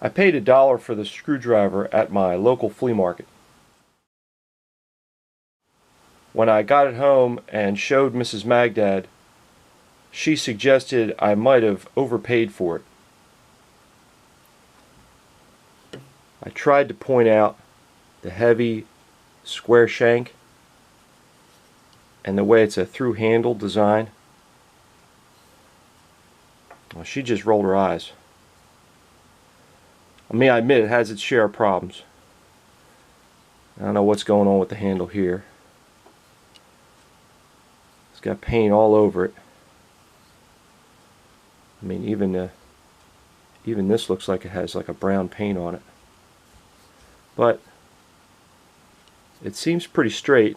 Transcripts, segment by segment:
I paid $1 for the screwdriver at my local flea market. When I got it home and showed Mrs. Magdad, she suggested I might have overpaid for it. I tried to point out the heavy square shank and the way it's a through handle design. Well, she just rolled her eyes. I mean, I admit it has its share of problems. I don't know what's going on with the handle here. It's got paint all over it. I mean, even this looks like it has like a brown paint on it. But it seems pretty straight.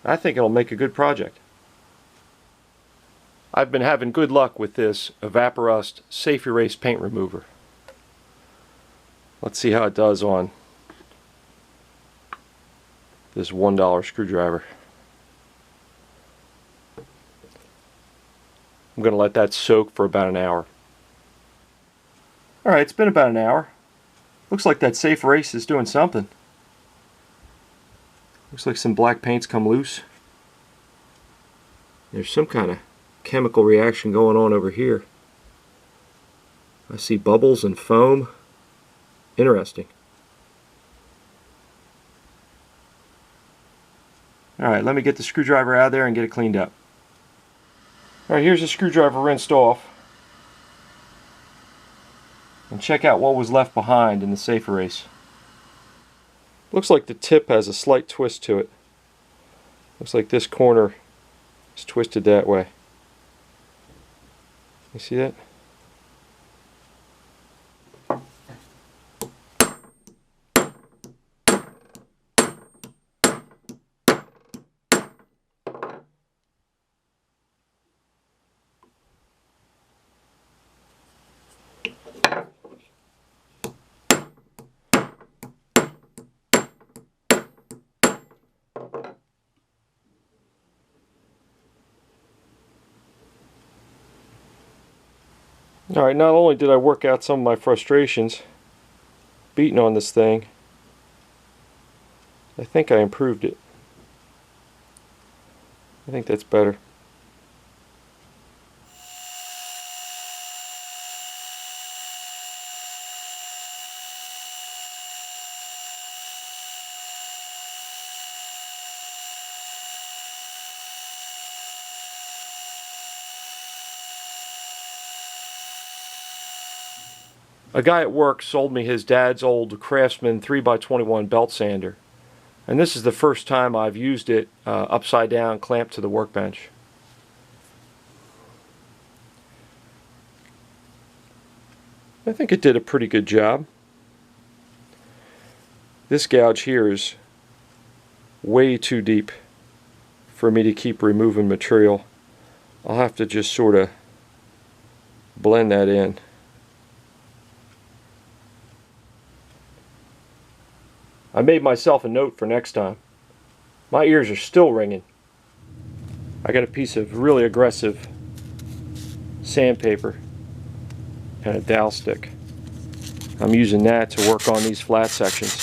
I think it'll make a good project. I've been having good luck with this Evaporust Safe Erase paint remover. Let's see how it does on this $1 screwdriver. I'm going to let that soak for about an hour. Alright, it's been about an hour. Looks like that Safe Erase is doing something. Looks like some black paint's come loose. There's some kind of chemical reaction going on over here. I see bubbles and foam. Interesting. Alright, let me get the screwdriver out of there and get it cleaned up. Alright, here's the screwdriver rinsed off. And check out what was left behind in the Safe Erase. Looks like the tip has a slight twist to it. Looks like this corner is twisted that way. You see that? Alright, not only did I work out some of my frustrations beating on this thing, I think I improved it. I think that's better. A guy at work sold me his dad's old Craftsman 3x21 belt sander, and this is the first time I've used it upside down, clamped to the workbench. I think it did a pretty good job. This gouge here is way too deep for me to keep removing material. I'll have to just sort of blend that in. I made myself a note for next time. My ears are still ringing. I got a piece of really aggressive sandpaper and a dowel stick. I'm using that to work on these flat sections.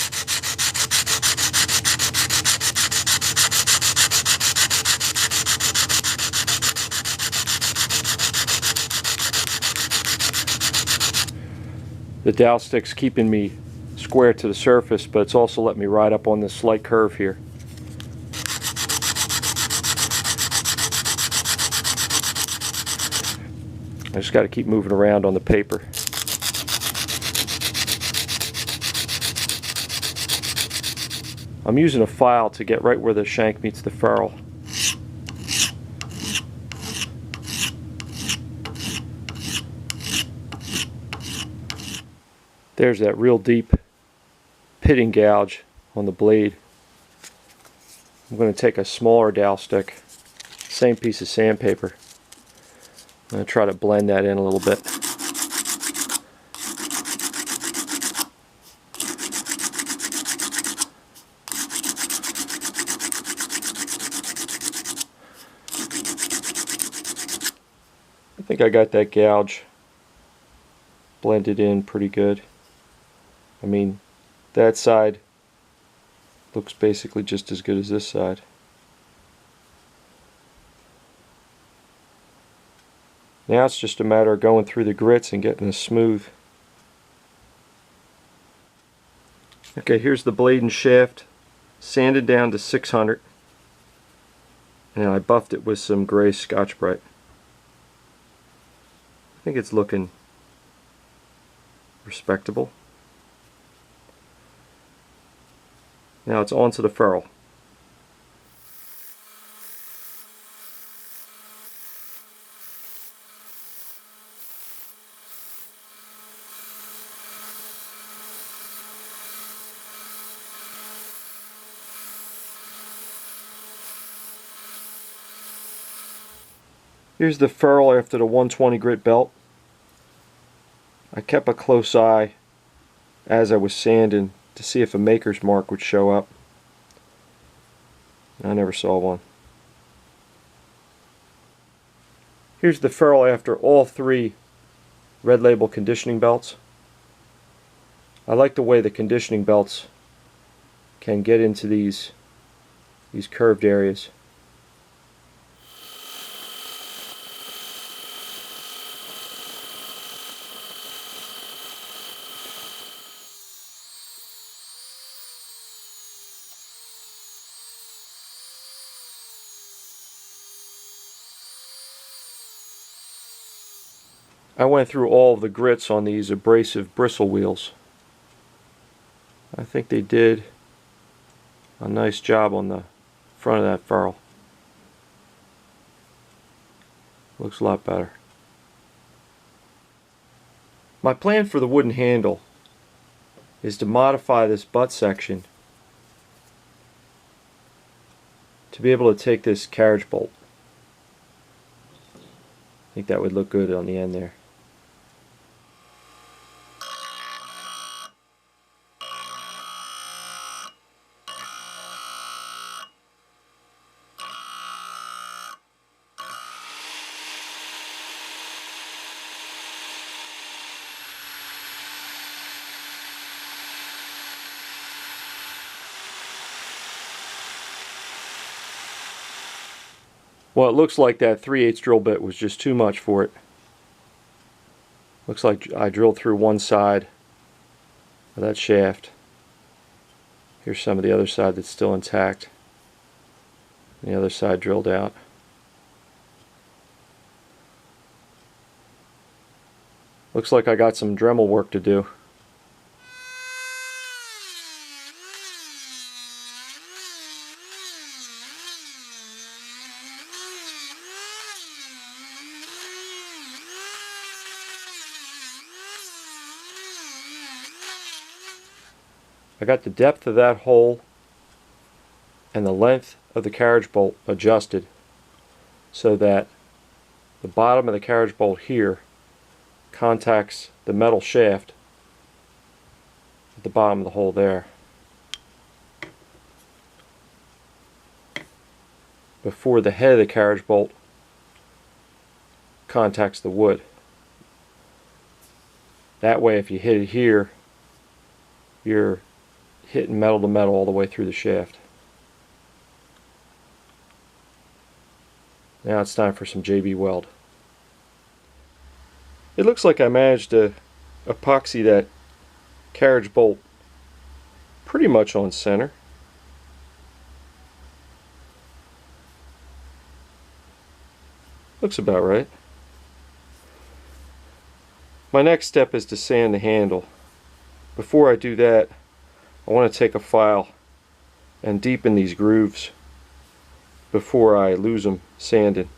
The dowel stick's keeping me square to the surface, but it's also let me ride up on this slight curve here. I just got to keep moving around on the paper. I'm using a file to get right where the shank meets the ferrule. There's that real deep pitting gouge on the blade. I'm going to take a smaller dowel stick, same piece of sandpaper. I'm going to try to blend that in a little bit. I think I got that gouge blended in pretty good. I mean, that side looks basically just as good as this side. Now it's just a matter of going through the grits and getting this smooth. Okay, here's the blade and shaft sanded down to 600, and I buffed it with some gray Scotch-Brite. I think it's looking respectable. Now it's onto the ferrule. Here's the ferrule after the 120 grit belt. I kept a close eye as I was sanding to see if a maker's mark would show up. I never saw one. Here's the ferrule after all 3 Red Label conditioning belts. I like the way the conditioning belts can get into these curved areas. I went through all of the grits on these abrasive bristle wheels. I think they did a nice job on the front of that ferrule. Looks a lot better. My plan for the wooden handle is to modify this butt section to be able to take this carriage bolt. I think that would look good on the end there. Well, it looks like that 3/8 drill bit was just too much for it. Looks like I drilled through one side of that shaft. Here's some of the other side that's still intact. The other side drilled out. Looks like I got some Dremel work to do. I got the depth of that hole and the length of the carriage bolt adjusted so that the bottom of the carriage bolt here contacts the metal shaft at the bottom of the hole there, before the head of the carriage bolt contacts the wood. That way, if you hit it here, you're hitting metal to metal all the way through the shaft. Now it's time for some JB weld. It looks like I managed to epoxy that carriage bolt pretty much on center. Looks about right. My next step is to sand the handle. Before I do that, I want to take a file and deepen these grooves before I lose them sanding.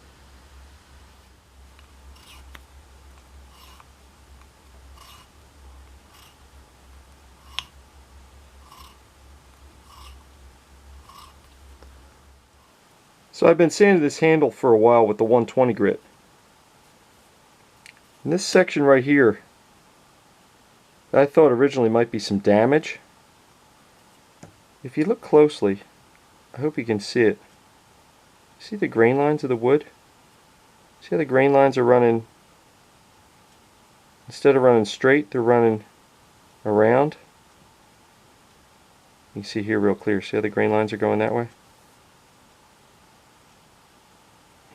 So I've been sanding this handle for a while with the 120 grit. And this section right here, I thought originally might be some damage. If you look closely, I hope you can see it. See the grain lines of the wood? See how the grain lines are running Instead of running straight, they're running around. You can see here real clear. See how the grain lines are going that way?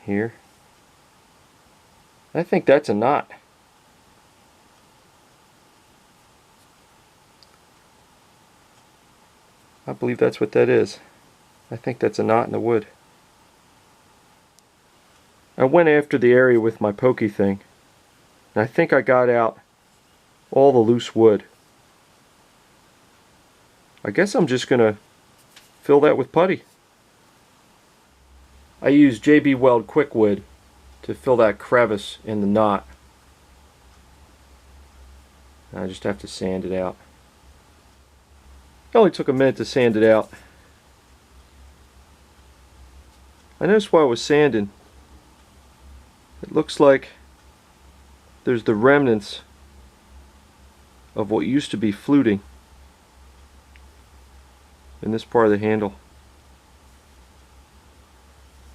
Here. I think that's a knot. I believe that's what that is. I think that's a knot in the wood. I went after the area with my pokey thing, and I think I got out all the loose wood. I guess I'm just going to fill that with putty. I used JB Weld Quick Wood to fill that crevice in the knot. I just have to sand it out. It only took a minute to sand it out. I noticed while I was sanding, it looks like there's the remnants of what used to be fluting in this part of the handle.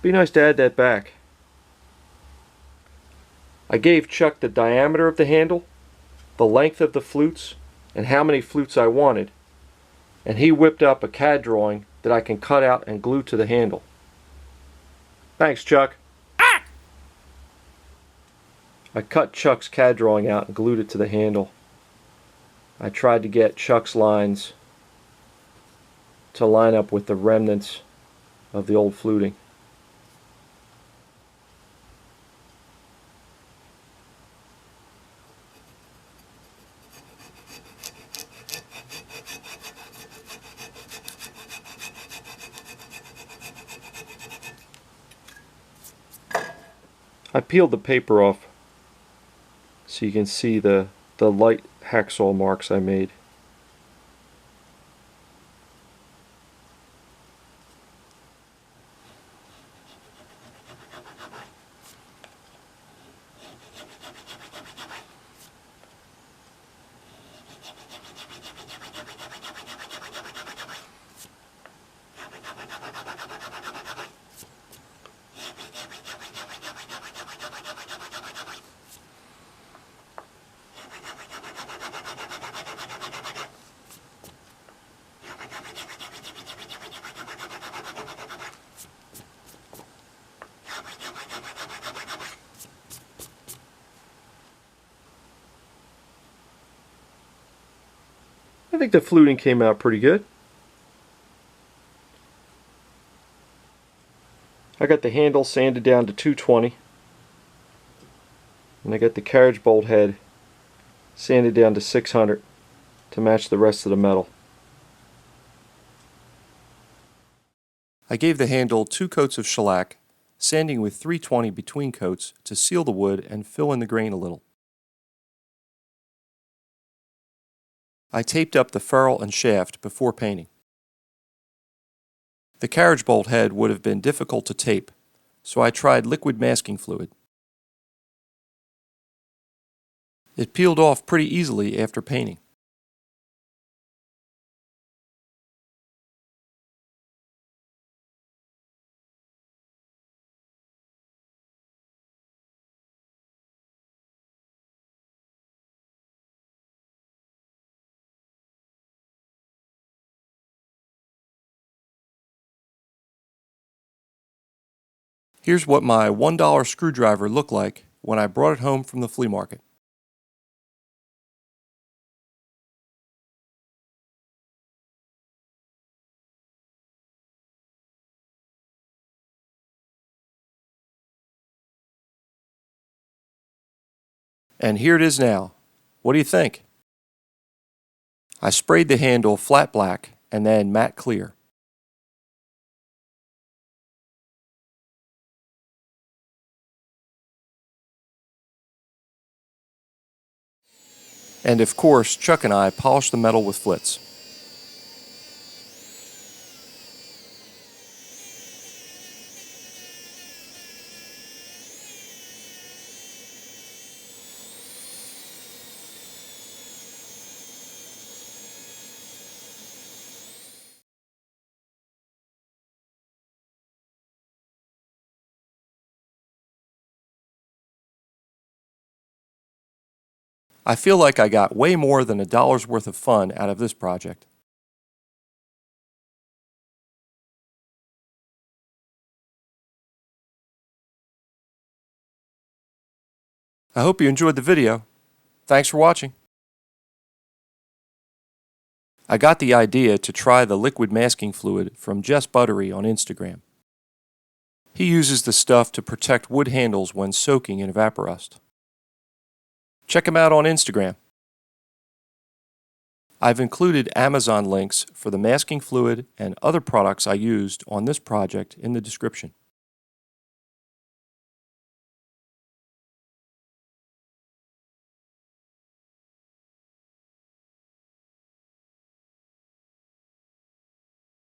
Be nice to add that back. I gave Chuck the diameter of the handle, the length of the flutes, and how many flutes I wanted, and he whipped up a CAD drawing that I can cut out and glue to the handle. Thanks, Chuck. I cut Chuck's CAD drawing out and glued it to the handle. I tried to get Chuck's lines to line up with the remnants of the old fluting. I peeled the paper off so you can see the light hacksaw marks I made. I think the fluting came out pretty good. I got the handle sanded down to 220, and I got the carriage bolt head sanded down to 600 to match the rest of the metal. I gave the handle 2 coats of shellac, sanding with 320 between coats to seal the wood and fill in the grain a little. I taped up the ferrule and shaft before painting. The carriage bolt head would have been difficult to tape, so I tried liquid masking fluid. It peeled off pretty easily after painting. Here's what my $1 screwdriver looked like when I brought it home from the flea market. And here it is now. What do you think? I sprayed the handle flat black and then matte clear. And of course, Chuck and I polished the metal with flits. I feel like I got way more than $1's worth of fun out of this project. I hope you enjoyed the video. Thanks for watching. I got the idea to try the liquid masking fluid from Jess Buttery on Instagram. He uses the stuff to protect wood handles when soaking in evaporust. Check him out on Instagram. I've included Amazon links for the masking fluid and other products I used on this project in the description.